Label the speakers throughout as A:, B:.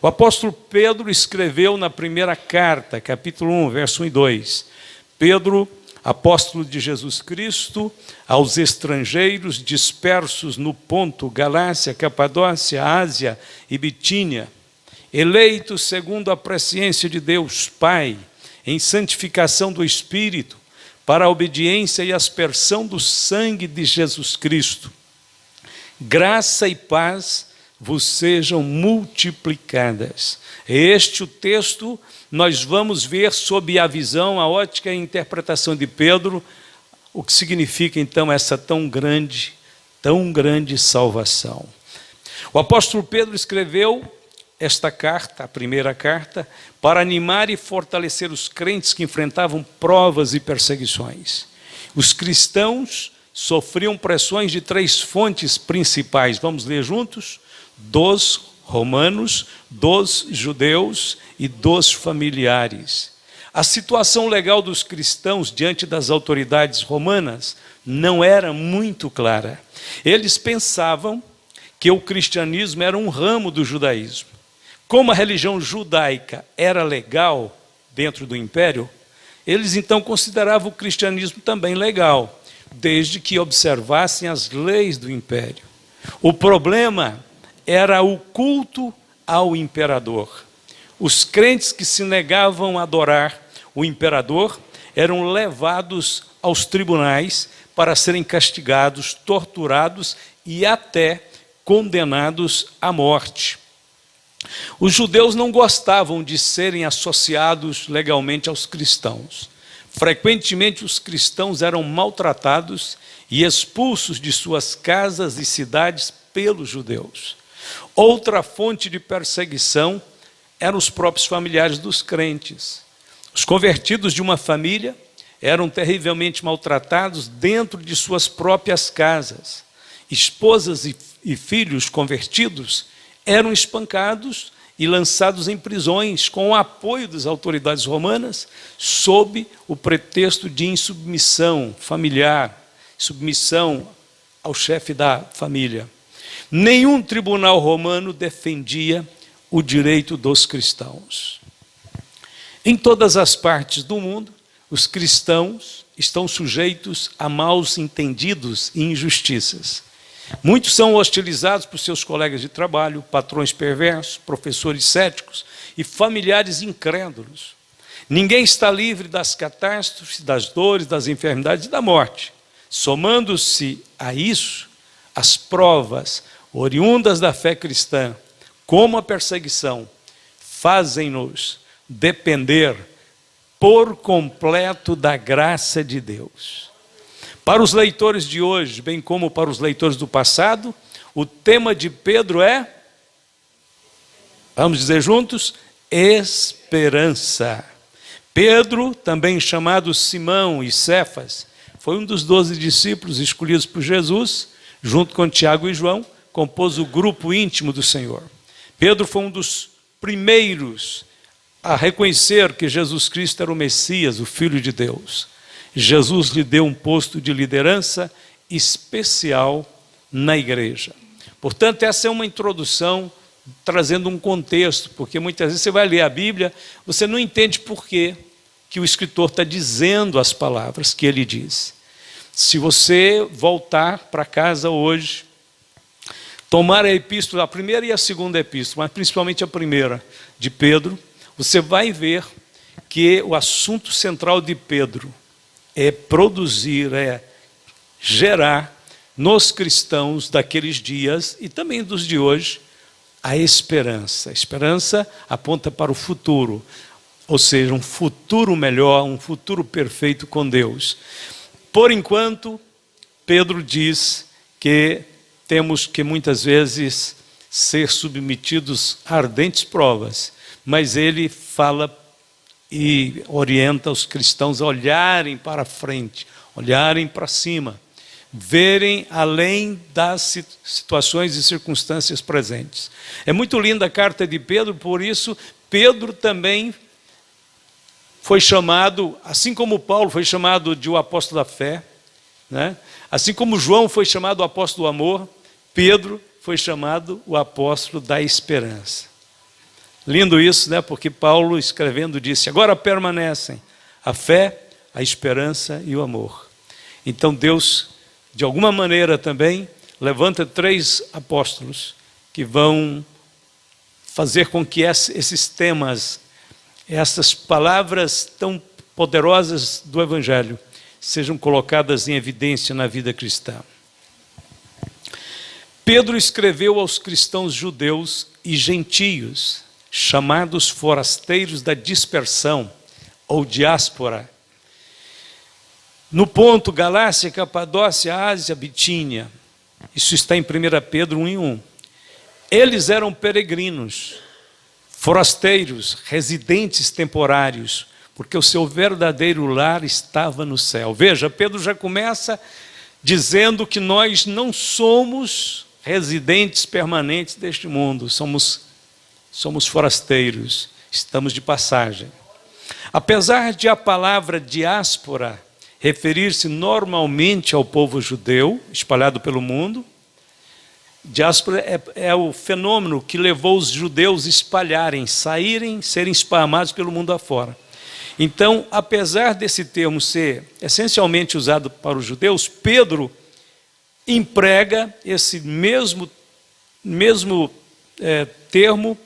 A: O apóstolo Pedro escreveu na primeira carta, capítulo 1, verso 1 e 2. Pedro, apóstolo de Jesus Cristo, aos estrangeiros dispersos no Ponto, Galácia, Capadócia, Ásia e Bitínia, eleitos segundo a presciência de Deus Pai, em santificação do Espírito, para a obediência e aspersão do sangue de Jesus Cristo. Graça e paz vos sejam multiplicadas. Este o texto, nós vamos ver sob a visão, a ótica e a interpretação de Pedro, o que significa então essa tão grande salvação. O apóstolo Pedro escreveu esta carta, a primeira carta, para animar e fortalecer os crentes que enfrentavam provas e perseguições. Os cristãos sofriam pressões de 3 fontes principais. Vamos ler juntos? Dos romanos, dos judeus e dos familiares. A situação legal dos cristãos diante das autoridades romanas não era muito clara. Eles pensavam que o cristianismo era um ramo do judaísmo. Como a religião judaica era legal dentro do império, eles então consideravam o cristianismo também legal, desde que observassem as leis do império. O problema era o culto ao imperador. Os crentes que se negavam a adorar o imperador eram levados aos tribunais para serem castigados, torturados e até condenados à morte. Os judeus não gostavam de serem associados legalmente aos cristãos. Frequentemente os cristãos eram maltratados e expulsos de suas casas e cidades pelos judeus. Outra fonte de perseguição eram os próprios familiares dos crentes. Os convertidos de uma família eram terrivelmente maltratados dentro de suas próprias casas. Esposas e filhos convertidos eram espancados e lançados em prisões com o apoio das autoridades romanas, sob o pretexto de insubmissão familiar, submissão ao chefe da família. Nenhum tribunal romano defendia o direito dos cristãos. Em todas as partes do mundo, os cristãos estão sujeitos a maus entendidos e injustiças. Muitos são hostilizados por seus colegas de trabalho, patrões perversos, professores céticos e familiares incrédulos. Ninguém está livre das catástrofes, das dores, das enfermidades e da morte. Somando-se a isso, as provas oriundas da fé cristã, como a perseguição, fazem-nos depender por completo da graça de Deus. Para os leitores de hoje, bem como para os leitores do passado, o tema de Pedro é, vamos dizer juntos, esperança. Pedro, também chamado Simão e Cefas, foi um dos 12 discípulos escolhidos por Jesus, junto com Tiago e João, compôs o grupo íntimo do Senhor. Pedro foi um dos primeiros a reconhecer que Jesus Cristo era o Messias, o Filho de Deus. Jesus lhe deu um posto de liderança especial na igreja. Portanto, essa é uma introdução trazendo um contexto, porque muitas vezes você vai ler a Bíblia, você não entende por que o escritor está dizendo as palavras que ele diz. Se você voltar para casa hoje, tomar a epístola, a primeira e a segunda epístola, mas principalmente a primeira de Pedro, você vai ver que o assunto central de Pedro é produzir, é gerar nos cristãos daqueles dias e também dos de hoje a esperança. A esperança aponta para o futuro, ou seja, um futuro melhor, um futuro perfeito com Deus. Por enquanto, Pedro diz que temos que muitas vezes ser submetidos a ardentes provas, mas ele fala e orienta os cristãos a olharem para frente, olharem para cima, verem além das situações e circunstâncias presentes. É muito linda a carta de Pedro, por isso Pedro também foi chamado, assim como Paulo foi chamado de o apóstolo da fé, né? Assim como João foi chamado o apóstolo do amor, Pedro foi chamado o apóstolo da esperança. Lindo isso, né? Porque Paulo, escrevendo, disse: agora permanecem a fé, a esperança e o amor. Então Deus, de alguma maneira também, levanta 3 apóstolos que vão fazer com que esses temas, essas palavras tão poderosas do Evangelho, sejam colocadas em evidência na vida cristã. Pedro escreveu aos cristãos judeus e gentios, chamados forasteiros da dispersão, ou diáspora. No ponto, Galácia, Capadócia, Ásia, Bitínia. Isso está em 1 Pedro 1:1. Eles eram peregrinos, forasteiros, residentes temporários, porque o seu verdadeiro lar estava no céu. Veja, Pedro já começa dizendo que nós não somos residentes permanentes deste mundo, somos forasteiros, estamos de passagem. Apesar de a palavra diáspora referir-se normalmente ao povo judeu, espalhado pelo mundo, diáspora é o fenômeno que levou os judeus a espalharem, saírem, serem espalhados pelo mundo afora. Então, apesar desse termo ser essencialmente usado para os judeus, Pedro emprega esse mesmo termo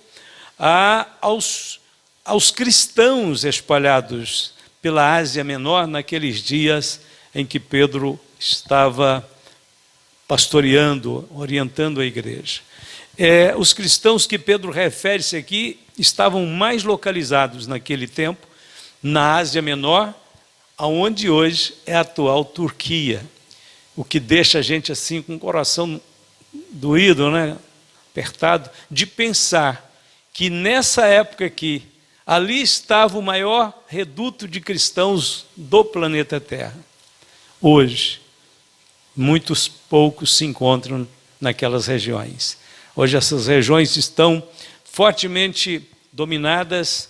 A: aos cristãos espalhados pela Ásia Menor naqueles dias em que Pedro estava pastoreando, orientando a igreja. Os cristãos que Pedro refere-se aqui estavam mais localizados naquele tempo na Ásia Menor, aonde hoje é a atual Turquia, o que deixa a gente assim com o coração doído, né? Apertado, de pensar que nessa época aqui, ali estava o maior reduto de cristãos do planeta Terra. Hoje, muitos poucos se encontram naquelas regiões. Hoje essas regiões estão fortemente dominadas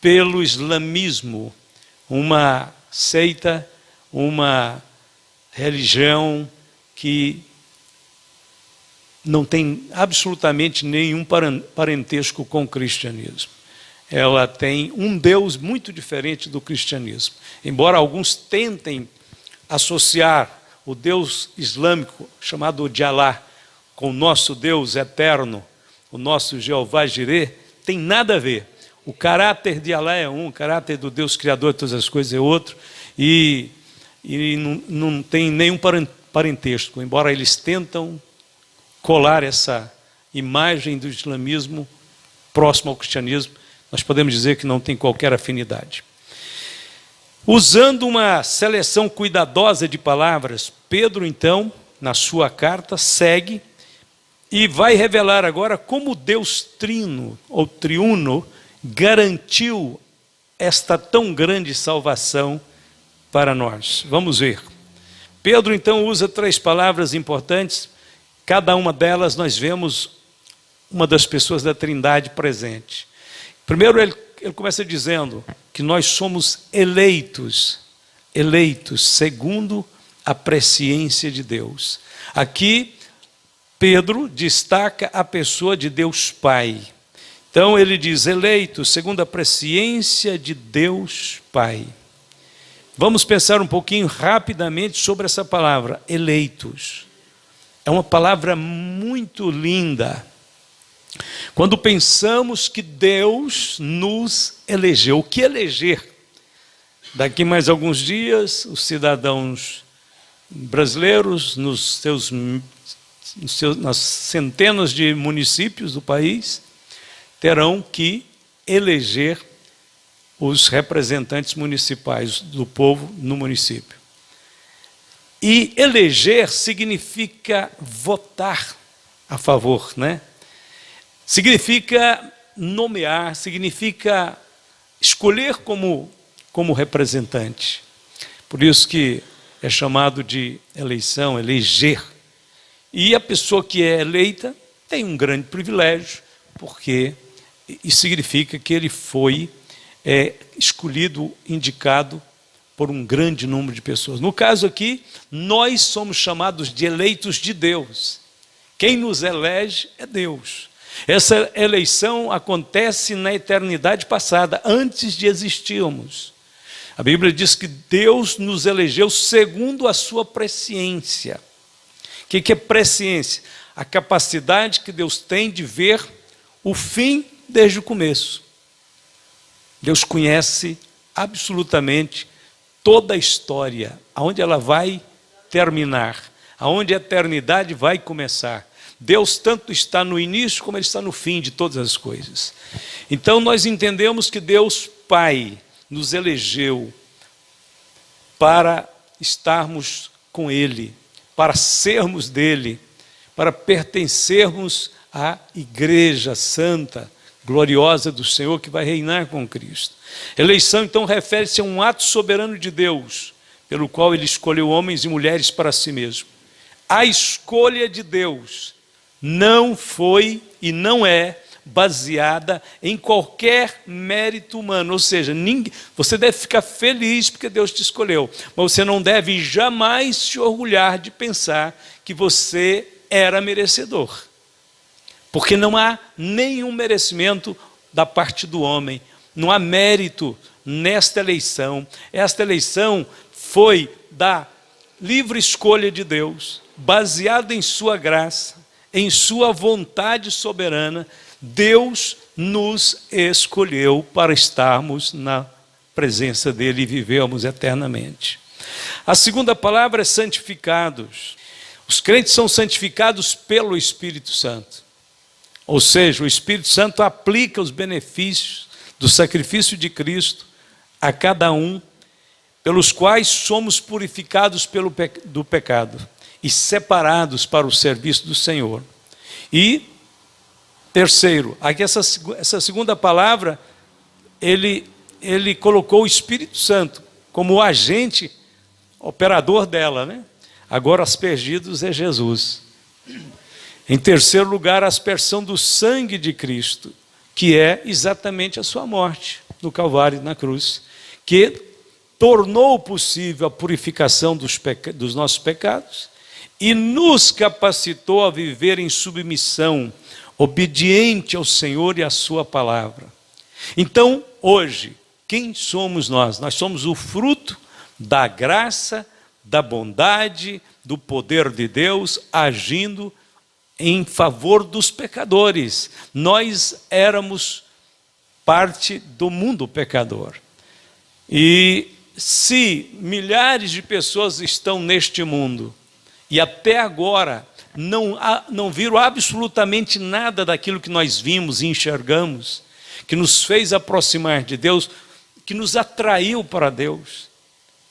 A: pelo islamismo, uma seita, uma religião que não tem absolutamente nenhum parentesco com o cristianismo. Ela tem um Deus muito diferente do cristianismo. Embora alguns tentem associar o Deus islâmico, chamado de Alá, com o nosso Deus eterno, o nosso Jeová Jireh, tem nada a ver. O caráter de Alá é um, o caráter do Deus Criador de todas as coisas é outro, e não tem nenhum parentesco, embora eles tentam colar essa imagem do islamismo próximo ao cristianismo, nós podemos dizer que não tem qualquer afinidade. Usando uma seleção cuidadosa de palavras, Pedro, então, na sua carta, segue e vai revelar agora como Deus trino ou triuno garantiu esta tão grande salvação para nós. Vamos ver. Pedro, então, usa 3 palavras importantes. Cada uma delas nós vemos uma das pessoas da Trindade presente. Primeiro ele começa dizendo que nós somos eleitos segundo a presciência de Deus. Aqui Pedro destaca a pessoa de Deus Pai. Então ele diz eleitos segundo a presciência de Deus Pai. Vamos pensar um pouquinho rapidamente sobre essa palavra, eleitos. É uma palavra muito linda. Quando pensamos que Deus nos elegeu, o que eleger? Daqui mais alguns dias, os cidadãos brasileiros, nas centenas de municípios do país, terão que eleger os representantes municipais do povo no município. E eleger significa votar a favor, né? Significa nomear, significa escolher como representante. Por isso que é chamado de eleição, eleger. E a pessoa que é eleita tem um grande privilégio, porque isso significa que ele foi escolhido, indicado por um grande número de pessoas. No caso aqui, nós somos chamados de eleitos de Deus. Quem nos elege é Deus. Essa eleição acontece na eternidade passada, antes de existirmos. A Bíblia diz que Deus nos elegeu segundo a sua presciência. O que é presciência? A capacidade que Deus tem de ver o fim desde o começo. Deus conhece absolutamente toda a história, aonde ela vai terminar, aonde a eternidade vai começar. Deus tanto está no início como Ele está no fim de todas as coisas. Então nós entendemos que Deus Pai nos elegeu para estarmos com Ele, para sermos dEle, para pertencermos à Igreja Santa, gloriosa do Senhor, que vai reinar com Cristo. Eleição, então, refere-se a um ato soberano de Deus, pelo qual Ele escolheu homens e mulheres para si mesmo. A escolha de Deus não foi e não é baseada em qualquer mérito humano, ou seja, você deve ficar feliz porque Deus te escolheu, mas você não deve jamais se orgulhar de pensar que você era merecedor, porque não há nenhum merecimento da parte do homem, não há mérito nesta eleição. Esta eleição foi da livre escolha de Deus, baseada em sua graça, em sua vontade soberana. Deus nos escolheu para estarmos na presença dEle e vivermos eternamente. A segunda palavra é santificados. Os crentes são santificados pelo Espírito Santo. Ou seja, o Espírito Santo aplica os benefícios do sacrifício de Cristo a cada um, pelos quais somos purificados do pecado e separados para o serviço do Senhor. E terceiro, aqui essa segunda palavra, ele colocou o Espírito Santo como o agente operador dela, né? Agora, aspergidos é Jesus. Em terceiro lugar, a aspersão do sangue de Cristo, que é exatamente a sua morte no Calvário, na cruz, que tornou possível a purificação dos nossos pecados e nos capacitou a viver em submissão, obediente ao Senhor e à sua palavra. Então, hoje, quem somos nós? Nós somos o fruto da graça, da bondade, do poder de Deus agindo em favor dos pecadores. Nós éramos parte do mundo pecador. E se milhares de pessoas estão neste mundo e até agora não viram absolutamente nada daquilo que nós vimos e enxergamos, que nos fez aproximar de Deus, que nos atraiu para Deus,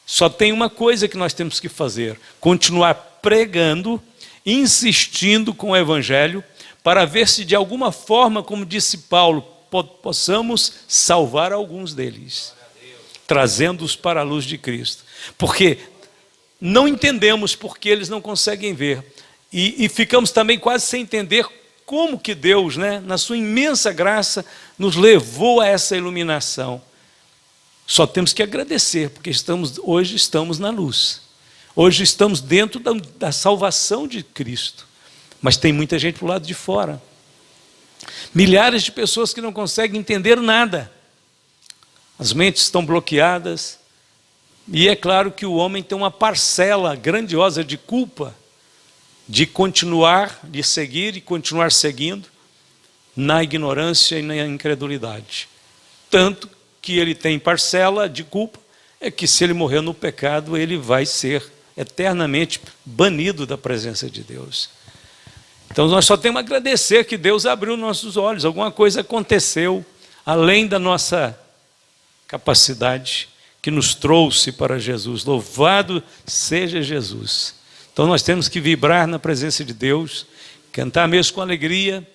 A: só tem uma coisa que nós temos que fazer: continuar pregando, insistindo com o Evangelho, para ver se de alguma forma, como disse Paulo, possamos salvar alguns deles, trazendo-os para a luz de Cristo. Porque não entendemos porque eles não conseguem ver. E ficamos também quase sem entender como que Deus, né, na sua imensa graça, nos levou a essa iluminação. Só temos que agradecer, porque hoje estamos na luz. Hoje estamos dentro da salvação de Cristo. Mas tem muita gente do lado de fora. Milhares de pessoas que não conseguem entender nada. As mentes estão bloqueadas. E é claro que o homem tem uma parcela grandiosa de culpa de continuar, de seguir e continuar seguindo na ignorância e na incredulidade. Tanto que ele tem parcela de culpa, é que se ele morrer no pecado, ele vai ser eternamente banido da presença de Deus. Então nós só temos a agradecer que Deus abriu nossos olhos, alguma coisa aconteceu, além da nossa capacidade, que nos trouxe para Jesus. Louvado seja Jesus. Então nós temos que vibrar na presença de Deus, cantar mesmo com alegria,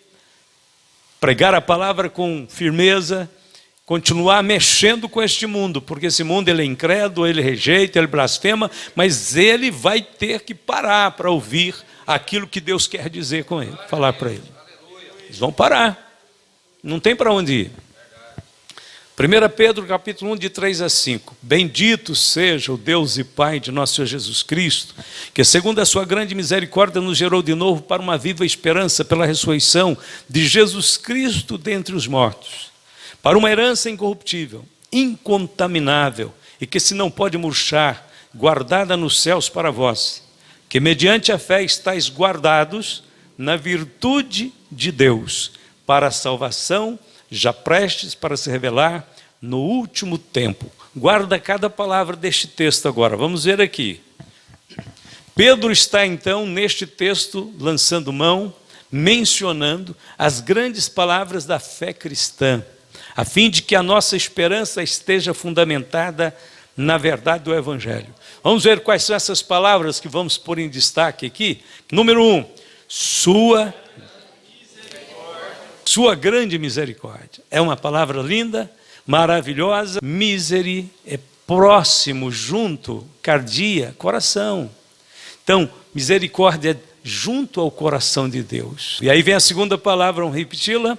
A: pregar a palavra com firmeza, continuar mexendo com este mundo, porque esse mundo ele é incrédulo, ele rejeita, ele blasfema, mas ele vai ter que parar para ouvir aquilo que Deus quer dizer com ele, falar para ele. Eles vão parar, não tem para onde ir. 1 Pedro capítulo 1, de 3 a 5. Bendito seja o Deus e Pai de nosso Senhor Jesus Cristo, que segundo a sua grande misericórdia nos gerou de novo para uma viva esperança pela ressurreição de Jesus Cristo dentre os mortos, para uma herança incorruptível, incontaminável, e que se não pode murchar, guardada nos céus para vós, que mediante a fé estáis guardados na virtude de Deus, para a salvação, já prestes para se revelar no último tempo. Guarda cada palavra deste texto agora. Vamos ver aqui. Pedro está então neste texto lançando mão, mencionando as grandes palavras da fé cristã, a fim de que a nossa esperança esteja fundamentada na verdade do Evangelho. Vamos ver quais são essas palavras que vamos pôr em destaque aqui. Número 1, sua grande misericórdia. É uma palavra linda, maravilhosa. Miseri é próximo, junto, cardia, coração. Então, misericórdia é junto ao coração de Deus. E aí vem a segunda palavra, vamos repeti-la.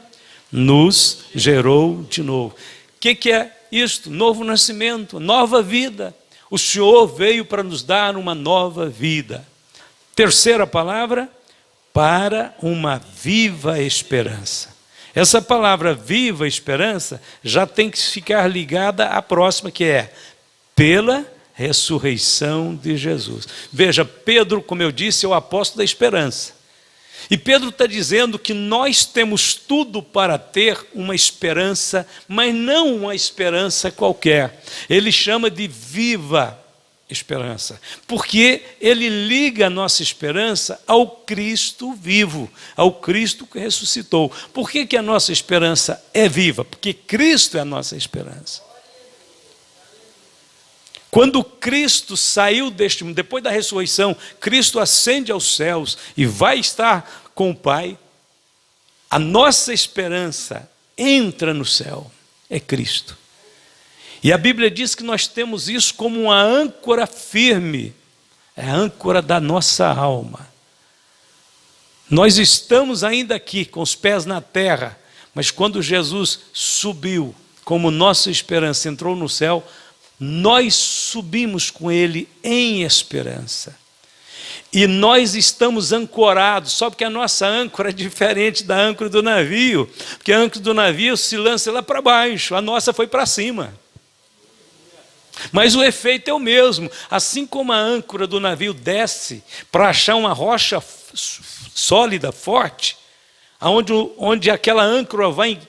A: Nos gerou de novo. O que é isto? Novo nascimento, nova vida. O Senhor veio para nos dar uma nova vida. Terceira palavra, para uma viva esperança. Essa palavra viva esperança já tem que ficar ligada à próxima, que é pela ressurreição de Jesus. Veja, Pedro, como eu disse, é o apóstolo da esperança. E Pedro está dizendo que nós temos tudo para ter uma esperança, mas não uma esperança qualquer. Ele chama de viva esperança, porque ele liga a nossa esperança ao Cristo vivo, ao Cristo que ressuscitou. Por que a nossa esperança é viva? Porque Cristo é a nossa esperança. Quando Cristo saiu deste mundo, depois da ressurreição, Cristo ascende aos céus e vai estar com o Pai, a nossa esperança entra no céu, é Cristo. E a Bíblia diz que nós temos isso como uma âncora firme, é a âncora da nossa alma. Nós estamos ainda aqui com os pés na terra, mas quando Jesus subiu, como nossa esperança entrou no céu, nós subimos com Ele em esperança. E nós estamos ancorados, só porque a nossa âncora é diferente da âncora do navio, porque a âncora do navio se lança lá para baixo, a nossa foi para cima. Mas o efeito é o mesmo, assim como a âncora do navio desce para achar uma rocha sólida, forte, onde aquela âncora vai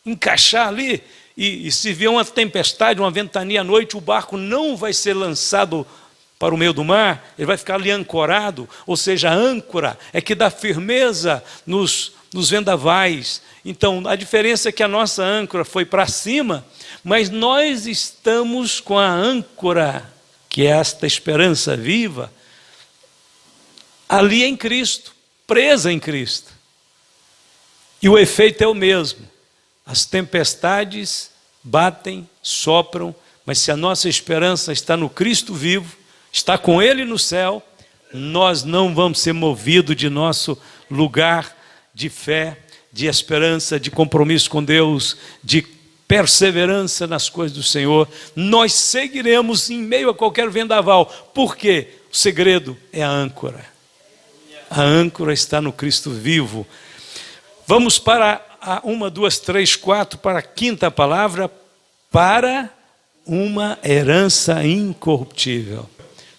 A: encaixar ali, e se vier uma tempestade, uma ventania à noite, o barco não vai ser lançado para o meio do mar, ele vai ficar ali ancorado, ou seja, a âncora é que dá firmeza nos vendavais. Então, a diferença é que a nossa âncora foi para cima, mas nós estamos com a âncora, que é esta esperança viva, ali em Cristo, presa em Cristo. E o efeito é o mesmo. As tempestades batem, sopram, mas se a nossa esperança está no Cristo vivo, está com Ele no céu, nós não vamos ser movidos de nosso lugar de fé, de esperança, de compromisso com Deus, de perseverança nas coisas do Senhor. Nós seguiremos em meio a qualquer vendaval. Por quê? O segredo é a âncora. A âncora está no Cristo vivo. Vamos para a 1, 2, 3, 4, para a quinta palavra, para uma herança incorruptível.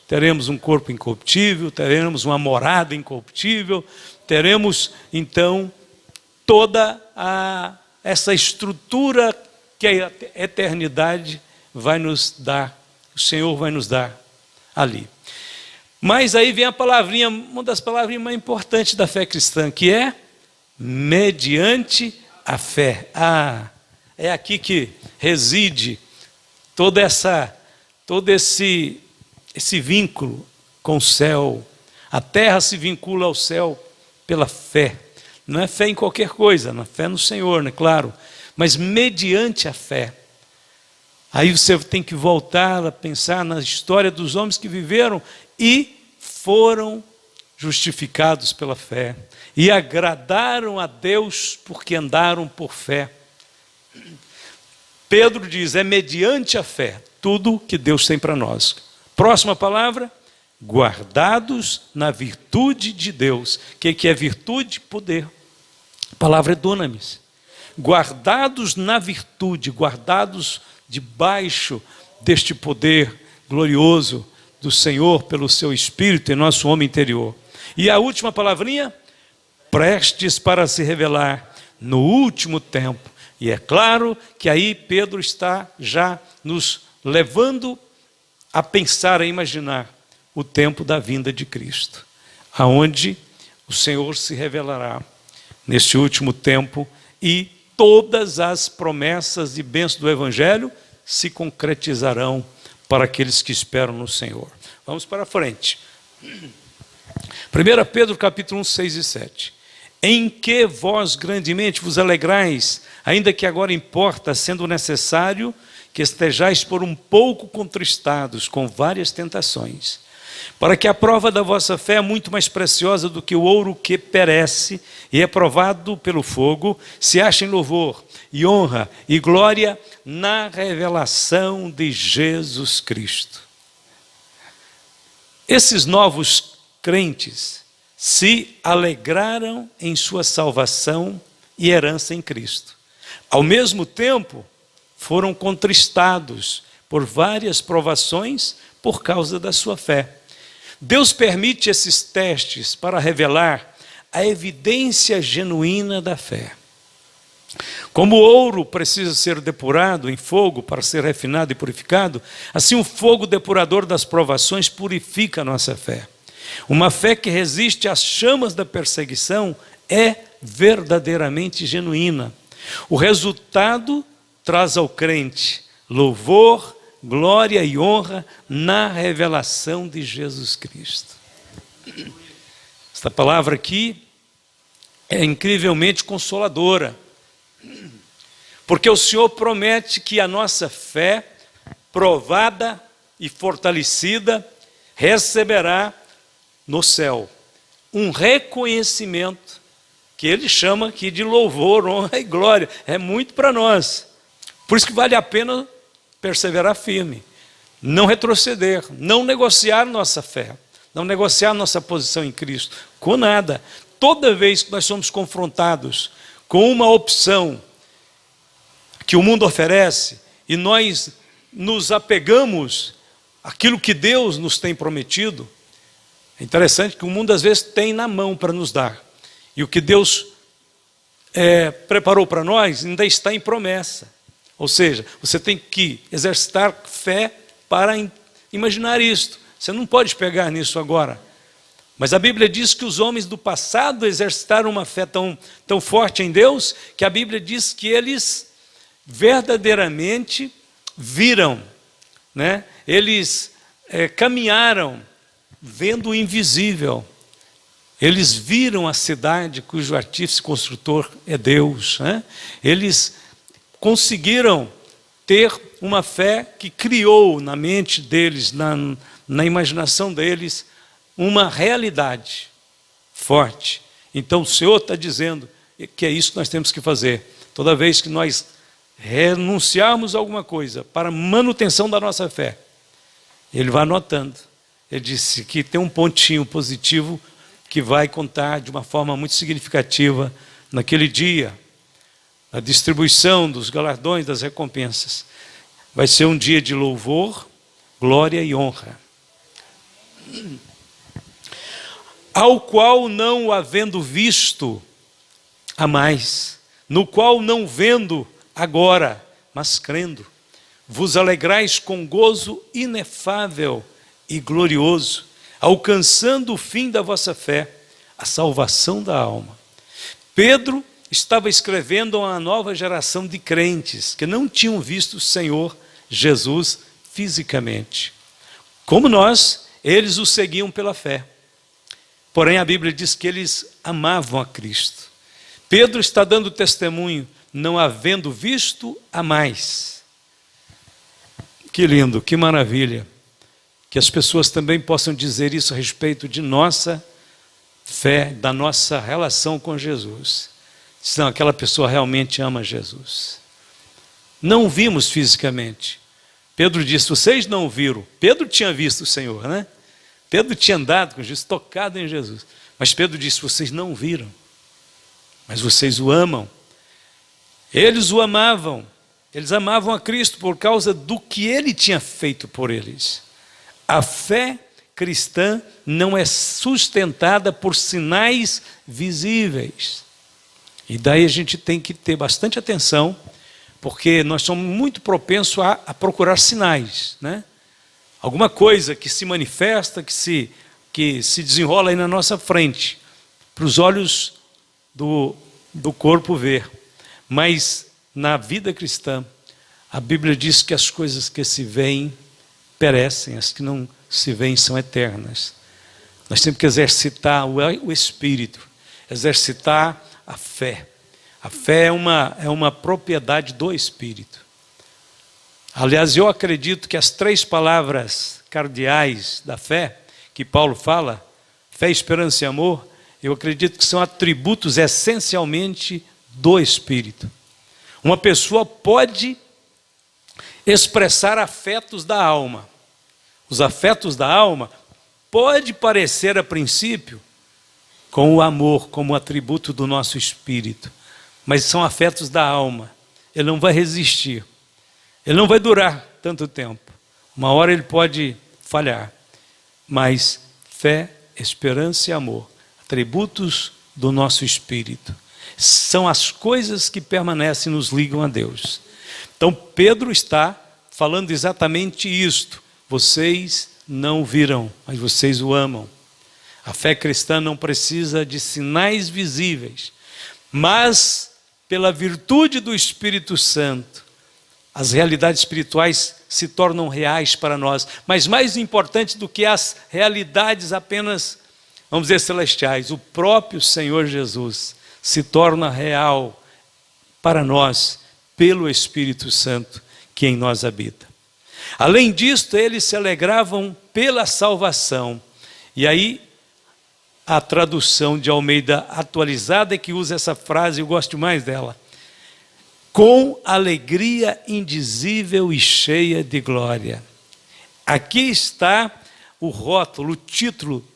A: Teremos um corpo incorruptível, teremos uma morada incorruptível, teremos então toda essa estrutura que a eternidade vai nos dar, o Senhor vai nos dar ali. Mas aí vem a palavrinha, uma das palavrinhas mais importantes da fé cristã, que é mediante a fé. É aqui que reside todo esse vínculo com o céu. A terra se vincula ao céu pela fé. Não é fé em qualquer coisa, não é fé no Senhor, né? Claro, mas mediante a fé. Aí você tem que voltar a pensar na história dos homens que viveram e foram justificados pela fé e agradaram a Deus porque andaram por fé. Pedro diz, é mediante a fé, tudo que Deus tem para nós. Próxima palavra, guardados na virtude de Deus. O que é virtude? Poder. A palavra é dunamis. Guardados na virtude, guardados debaixo deste poder glorioso do Senhor pelo seu Espírito em nosso homem interior. E a última palavrinha, prestes para se revelar no último tempo. E é claro que aí Pedro está já nos levando a pensar, a imaginar o tempo da vinda de Cristo, aonde o Senhor se revelará neste último tempo e todas as promessas e bênçãos do Evangelho se concretizarão para aqueles que esperam no Senhor. Vamos para frente. 1 Pedro capítulo 1, 6 e 7. Em que vós grandemente vos alegrais, ainda que agora importa, sendo necessário, que estejais por um pouco contristados com várias tentações, para que a prova da vossa fé é muito mais preciosa do que o ouro que perece e é provado pelo fogo, se ache em louvor e honra e glória na revelação de Jesus Cristo. Esses novos crentes se alegraram em sua salvação e herança em Cristo. Ao mesmo tempo, foram contristados por várias provações por causa da sua fé. Deus permite esses testes para revelar a evidência genuína da fé. Como o ouro precisa ser depurado em fogo para ser refinado e purificado, assim o fogo depurador das provações purifica a nossa fé. Uma fé que resiste às chamas da perseguição é verdadeiramente genuína. O resultado traz ao crente louvor, glória e honra na revelação de Jesus Cristo. Esta palavra aqui é incrivelmente consoladora, porque o Senhor promete que a nossa fé, provada e fortalecida, receberá no céu um reconhecimento que Ele chama aqui de louvor, honra e glória. É muito para nós. Por isso que vale a pena perseverar firme, não retroceder, não negociar nossa fé, não negociar nossa posição em Cristo, com nada. Toda vez que nós somos confrontados com uma opção que o mundo oferece e nós nos apegamos àquilo que Deus nos tem prometido, é interessante que o mundo às vezes tem na mão para nos dar, e o que Deus preparou para nós ainda está em promessa. Ou seja, você tem que exercitar fé para imaginar isto. Você não pode pegar nisso agora. Mas a Bíblia diz que os homens do passado exercitaram uma fé tão forte em Deus, que a Bíblia diz que eles verdadeiramente viram, né? Eles caminharam vendo o invisível. Eles viram a cidade cujo artífice e construtor é Deus, né? Eles conseguiram ter uma fé que criou na mente deles, na imaginação deles, uma realidade forte. Então o Senhor está dizendo que é isso que nós temos que fazer. Toda vez que nós renunciarmos a alguma coisa para manutenção da nossa fé, Ele vai anotando. Ele disse que tem um pontinho positivo que vai contar de uma forma muito significativa naquele dia. A distribuição dos galardões, das recompensas. Vai ser um dia de louvor, glória e honra. Ao qual não havendo visto a mais, no qual não vendo agora, mas crendo, vos alegrais com gozo inefável e glorioso, alcançando o fim da vossa fé, a salvação da alma. Pedro estava escrevendo a uma nova geração de crentes que não tinham visto o Senhor Jesus fisicamente. Como nós, eles o seguiam pela fé. Porém, a Bíblia diz que eles amavam a Cristo. Pedro está dando testemunho, não havendo visto a mais. Que lindo, que maravilha. Que as pessoas também possam dizer isso a respeito de nossa fé, da nossa relação com Jesus. Senão aquela pessoa realmente ama Jesus. não vimos fisicamente. Pedro disse, vocês não viram. Pedro tinha visto o Senhor, né? Pedro tinha andado com Jesus, tocado em Jesus. Mas Pedro disse, vocês não viram, mas vocês o amam. Eles o amavam. Eles amavam a Cristo por causa do que Ele tinha feito por eles. A fé cristã não é sustentada por sinais visíveis. E daí a gente tem que ter bastante atenção, porque nós somos muito propensos a procurar sinais, né? Alguma coisa que se manifesta, que se desenrola aí na nossa frente, para os olhos do corpo ver. Mas na vida cristã, a Bíblia diz que as coisas que se veem perecem, as que não se veem são eternas. Nós temos que exercitar o Espírito, exercitar a fé. A fé é uma propriedade do Espírito. Aliás, eu acredito que as 3 palavras cardeais da fé, que Paulo fala, fé, esperança e amor, eu acredito que são atributos essencialmente do Espírito. Uma pessoa pode expressar afetos da alma. Os afetos da alma pode parecer a princípio com o amor como atributo do nosso espírito, mas são afetos da alma. Ele não vai resistir. Ele não vai durar tanto tempo. Uma hora ele pode falhar. Mas fé, esperança e amor, atributos do nosso espírito, são as coisas que permanecem e nos ligam a Deus. Então Pedro está falando exatamente isto. Vocês não viram, mas vocês o amam. A fé cristã não precisa de sinais visíveis, mas pela virtude do Espírito Santo, as realidades espirituais se tornam reais para nós. Mas mais importante do que as realidades apenas, vamos dizer, celestiais, o próprio Senhor Jesus se torna real para nós pelo Espírito Santo que em nós habita. Além disto, eles se alegravam pela salvação. E aí, a tradução de Almeida atualizada é que usa essa frase, eu gosto mais dela. Com alegria indizível e cheia de glória. Aqui está o rótulo, o título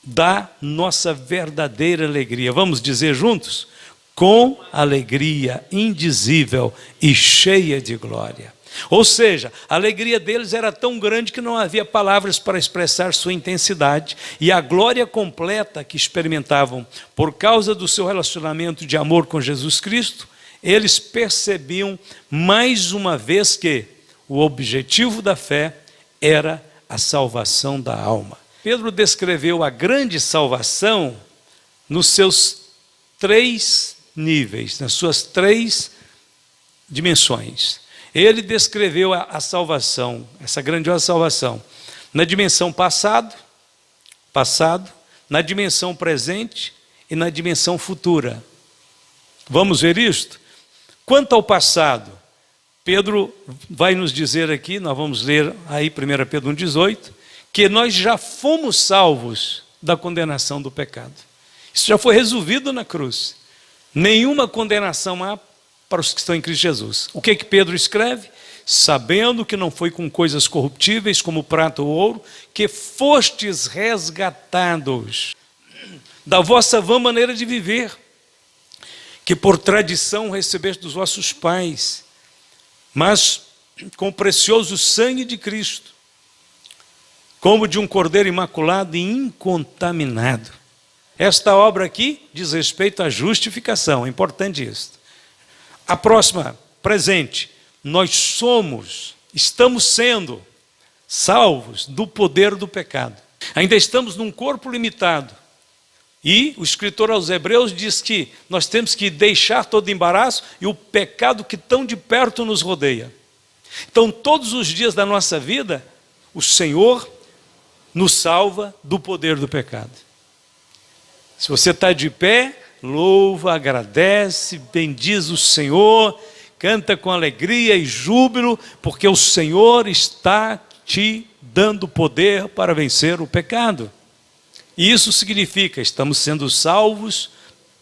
A: da nossa verdadeira alegria. Vamos dizer juntos? Com alegria indizível e cheia de glória. Ou seja, a alegria deles era tão grande que não havia palavras para expressar sua intensidade, e a glória completa que experimentavam por causa do seu relacionamento de amor com Jesus Cristo, eles percebiam mais uma vez que o objetivo da fé era a salvação da alma. Pedro descreveu a grande salvação nos seus 3 níveis, nas suas 3 dimensões. Ele descreveu a salvação, essa grandiosa salvação, na dimensão passado, na dimensão presente e na dimensão futura. Vamos ver isto? Quanto ao passado, Pedro vai nos dizer aqui, nós vamos ler aí 1 Pedro 1,18, que nós já fomos salvos da condenação do pecado. Isso já foi resolvido na cruz. Nenhuma condenação há para os que estão em Cristo Jesus. O que Pedro escreve? Sabendo que não foi com coisas corruptíveis como prata ou ouro, que fostes resgatados da vossa vã maneira de viver, que por tradição recebeste dos vossos pais, mas com o precioso sangue de Cristo, como de um cordeiro imaculado e incontaminado. Esta obra aqui diz respeito à justificação, é importante isso. A próxima, presente, nós estamos sendo salvos do poder do pecado. Ainda estamos num corpo limitado. E o escritor aos Hebreus diz que nós temos que deixar todo embaraço e o pecado que tão de perto nos rodeia. Então, todos os dias da nossa vida, o Senhor nos salva do poder do pecado. Se você está de pé, louva, agradece, bendiz o Senhor, canta com alegria e júbilo, porque o Senhor está te dando poder para vencer o pecado. E isso significa, estamos sendo salvos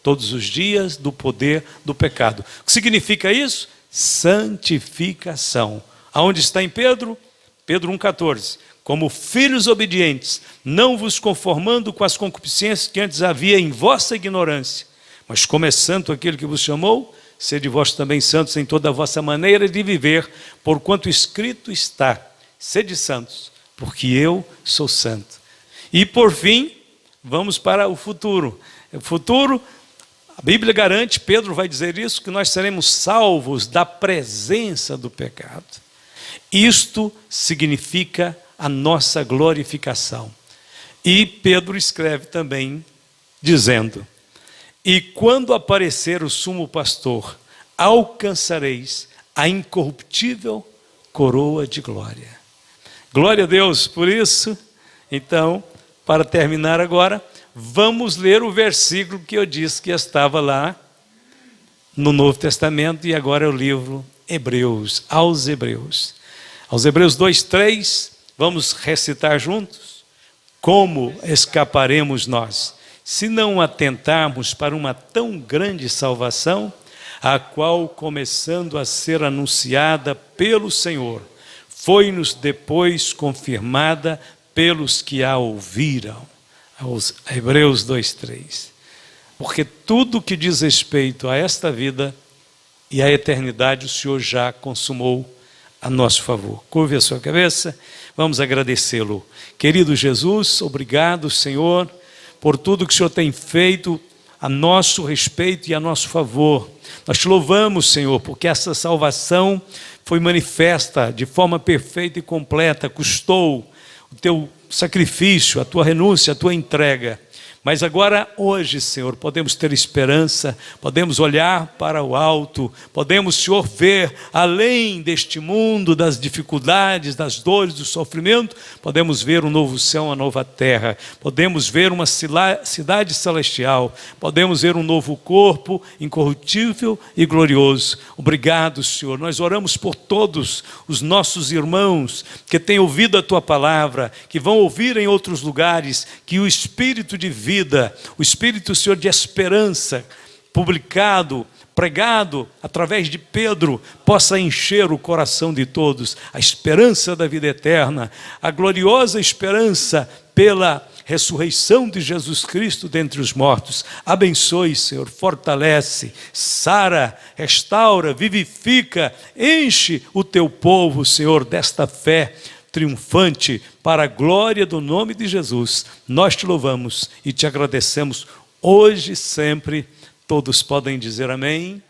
A: todos os dias do poder do pecado. O que significa isso? santificação. Aonde está em Pedro? Pedro 1,14. Como filhos obedientes, não vos conformando com as concupiscências que antes havia em vossa ignorância, mas como é santo aquele que vos chamou, sede vós também santos em toda a vossa maneira de viver, porquanto escrito está, sede santos, porque eu sou santo. E por fim, vamos para o futuro. O futuro, a Bíblia garante, Pedro vai dizer isso, que nós seremos salvos da presença do pecado. Isto significa a nossa glorificação. E Pedro escreve também, dizendo: e quando aparecer o sumo pastor, alcançareis a incorruptível coroa de glória. Glória a Deus por isso. Então, para terminar agora, vamos ler o versículo que eu disse que estava lá no Novo Testamento, e agora é o livro Hebreus, aos Hebreus. Aos Hebreus 2:3, vamos recitar juntos? Como escaparemos nós, se não atentarmos para uma tão grande salvação, a qual, começando a ser anunciada pelo Senhor, foi-nos depois confirmada pelos que a ouviram. Aos Hebreus 2:3. Porque tudo que diz respeito a esta vida e à eternidade, o Senhor já consumou a nosso favor. Curve a sua cabeça, vamos agradecê-lo. Querido Jesus, obrigado, Senhor, por tudo que o Senhor tem feito a nosso respeito e a nosso favor. Nós te louvamos, Senhor, porque essa salvação foi manifesta de forma perfeita e completa, custou o teu sacrifício, a tua renúncia, a tua entrega. Mas agora, hoje, Senhor, podemos ter esperança, podemos olhar para o alto, podemos, Senhor, ver além deste mundo, das dificuldades, das dores, do sofrimento, podemos ver um novo céu, uma nova terra, podemos ver uma cidade celestial, podemos ver um novo corpo incorruptível e glorioso. Obrigado, Senhor. Nós oramos por todos os nossos irmãos que têm ouvido a tua palavra, que vão ouvir em outros lugares, que o Espírito de vida, o Espírito, Senhor, de esperança, publicado, pregado através de Pedro, possa encher o coração de todos, a esperança da vida eterna, a gloriosa esperança pela ressurreição de Jesus Cristo dentre os mortos. Abençoe, Senhor, fortalece, sara, restaura, vivifica, enche o teu povo, Senhor, desta fé triunfante, para a glória do nome de Jesus. Nós te louvamos e te agradecemos hoje e sempre. Todos podem dizer amém.